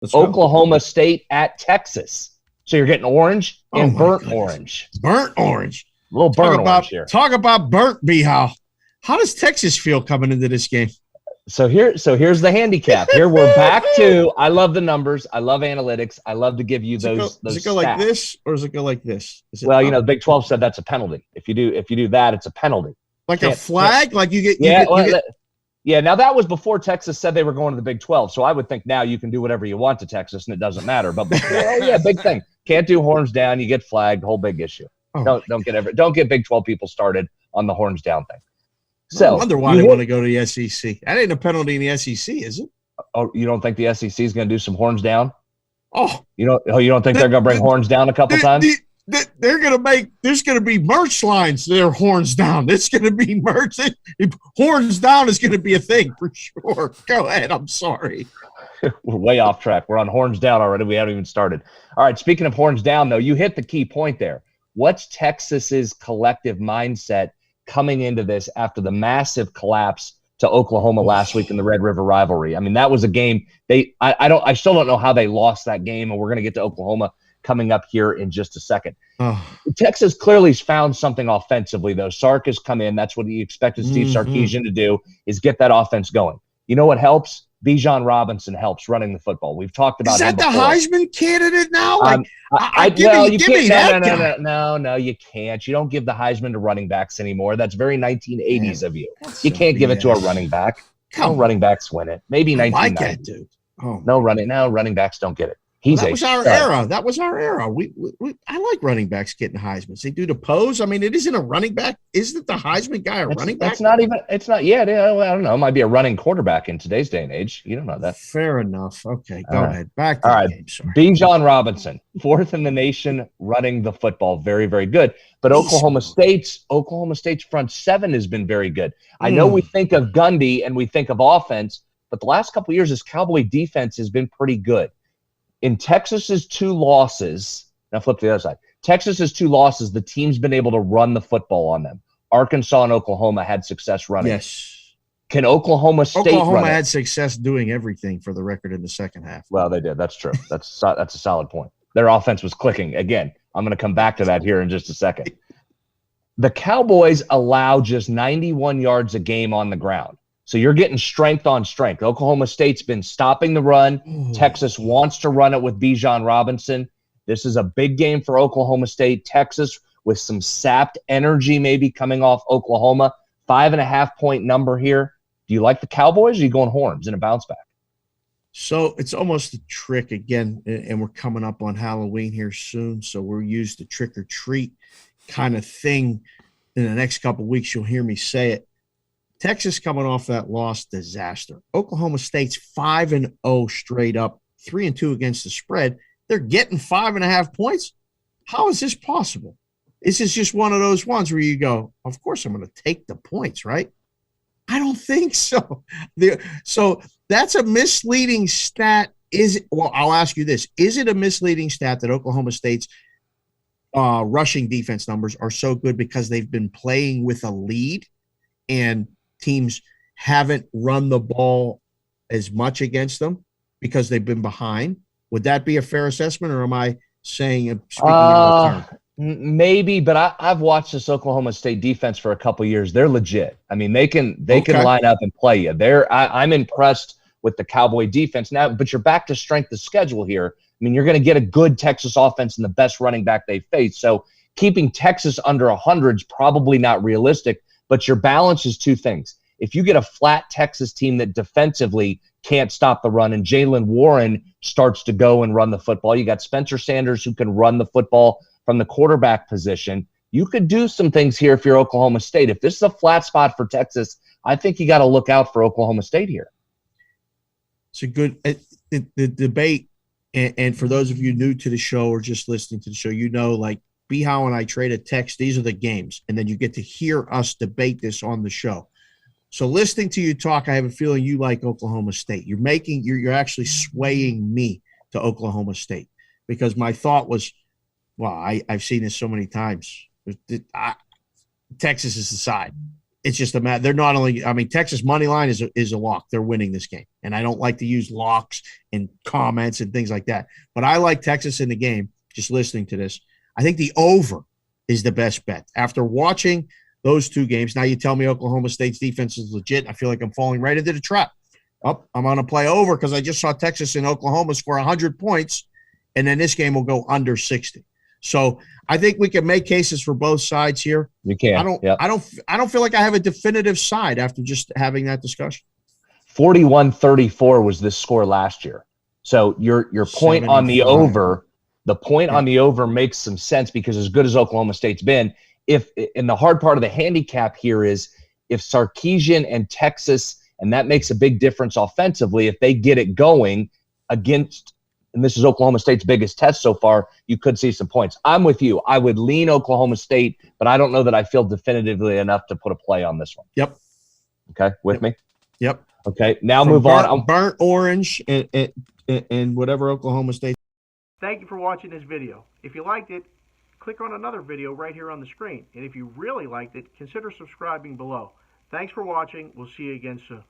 Let's go. Oklahoma State at Texas. So you're getting orange and burnt orange. Burnt orange. A little burnt orange here. Talk about burnt, B-How. How does Texas feel coming into this game? So here's the handicap. Here we're back to, I love the numbers. I love analytics. I love to give you those Does it go stats. like this or does it go like this? Well, the Big 12 said that's a penalty. If you do that, it's a penalty. Like a flag? Like you get yeah, now that was before Texas said they were going to the Big 12. So I would think now you can do whatever you want to Texas and it doesn't matter. But big thing. Can't do horns down, you get flagged, whole big issue. Don't get Big 12 people started on the horns down thing. So I wonder why they want to go to the SEC. That ain't a penalty in the SEC, is it? Oh, you don't think the SEC is going to do some horns down? Oh, you don't think they're going to bring horns down a couple times? They're going to make. There's going to be merch lines. They're horns down. It's going to be merch. Horns down is going to be a thing for sure. Go ahead. I'm sorry. We're way off track. We're on horns down already. We haven't even started. All right. Speaking of horns down, though, you hit the key point there. What's Texas's collective mindset coming into this after the massive collapse to Oklahoma last week in the Red River rivalry? I mean, that was a game I still don't know how they lost that game, and we're going to get to Oklahoma coming up here in just a second. Texas clearly has found something offensively, though. Sark has come in. That's what he expected Steve Sarkisian to do, is get that offense going. You know what helps? Bijan Robinson helps running the football. We've talked about. Is that the Heisman candidate now? No, you can't. You don't give the Heisman to running backs anymore. That's very 1980s of you. You can't give it to a running back. No running backs win it. Maybe 1990. Like that, dude. Running backs don't get it. That was our era. That was our era. I like running backs getting Heismans. They do the pose. I mean, it isn't a running back. Isn't the Heisman guy a running back? It's not. Yeah, I don't know. It might be a running quarterback in today's day and age. You don't know that. Fair enough. Okay, go ahead. Back to the game. Sorry. Bijan Robinson, fourth in the nation running the football. Very, very good. But Oklahoma State's front seven has been very good. I know we think of Gundy and we think of offense, but the last couple of years, this Cowboy defense has been pretty good. In Texas's two losses, now flip to the other side. Texas's two losses, the team's been able to run the football on them. Arkansas and Oklahoma had success running. Yes. Can Oklahoma State Oklahoma had success doing everything for the record in the second half. Well, they did. That's true. That's a solid point. Their offense was clicking. Again, I'm going to come back to that here in just a second. The Cowboys allow just 91 yards a game on the ground. So you're getting strength on strength. Oklahoma State's been stopping the run. Texas wants to run it with Bijan Robinson. This is a big game for Oklahoma State. Texas with some sapped energy maybe coming off Oklahoma. 5.5-point number here. Do you like the Cowboys or are you going horns in a bounce back? So it's almost a trick again, and we're coming up on Halloween here soon. So we'll use the trick or treat kind of thing in the next couple of weeks. You'll hear me say it. Texas coming off that loss, disaster. Oklahoma State's 5-0 straight up, 3-2 against the spread. They're getting 5.5 points. How is this possible? This is just one of those ones where you go, of course I'm going to take the points, right? I don't think so. So that's a misleading stat. I'll ask you this. Is it a misleading stat that Oklahoma State's rushing defense numbers are so good because they've been playing with a lead and teams haven't run the ball as much against them because they've been behind? Would that be a fair assessment, or am I speaking out of turn? Maybe, but I've watched this Oklahoma State defense for a couple of years. They're legit. I mean, they can line up and play you. I'm impressed with the Cowboy defense now, but you're back to strength of schedule here. I mean, you're going to get a good Texas offense and the best running back they face. So keeping Texas under 100 is probably not realistic. But your balance is two things. If you get a flat Texas team that defensively can't stop the run and Jaylen Warren starts to go and run the football, you got Spencer Sanders who can run the football from the quarterback position. You could do some things here if you're Oklahoma State. If this is a flat spot for Texas, I think you got to look out for Oklahoma State here. It's a good the debate. And for those of you new to the show or just listening to the show, like B-How and I trade a text. These are the games. And then you get to hear us debate this on the show. So listening to you talk, I have a feeling you like Oklahoma State. You're actually swaying me to Oklahoma State because my thought was, well, I've seen this so many times. Texas is the side. it's just a matter. They're not only, I mean, Texas money line is a lock. They're winning this game. And I don't like to use locks and comments and things like that. But I like Texas in the game, just listening to this. I think the over is the best bet. After watching those two games, now you tell me Oklahoma State's defense is legit. I feel like I'm falling right into the trap. Oh, I'm going to play over because I just saw Texas and Oklahoma score 100 points, and then this game will go under 60. So I think we can make cases for both sides here. You can. I don't feel like I have a definitive side after just having that discussion. 41-34 was this score last year. So your point on the over, on the over makes some sense because as good as Oklahoma State's been, and the hard part of the handicap here is if Sarkisian and Texas, and that makes a big difference offensively, if they get it going against, and this is Oklahoma State's biggest test so far, you could see some points. I'm with you. I would lean Oklahoma State, but I don't know that I feel definitively enough to put a play on this one. Yep. Okay, with me? Yep. Okay, now move on. Burnt orange and whatever Oklahoma State. Thank you for watching this video. If you liked it, click on another video right here on the screen. And if you really liked it, consider subscribing below. Thanks for watching. We'll see you again soon.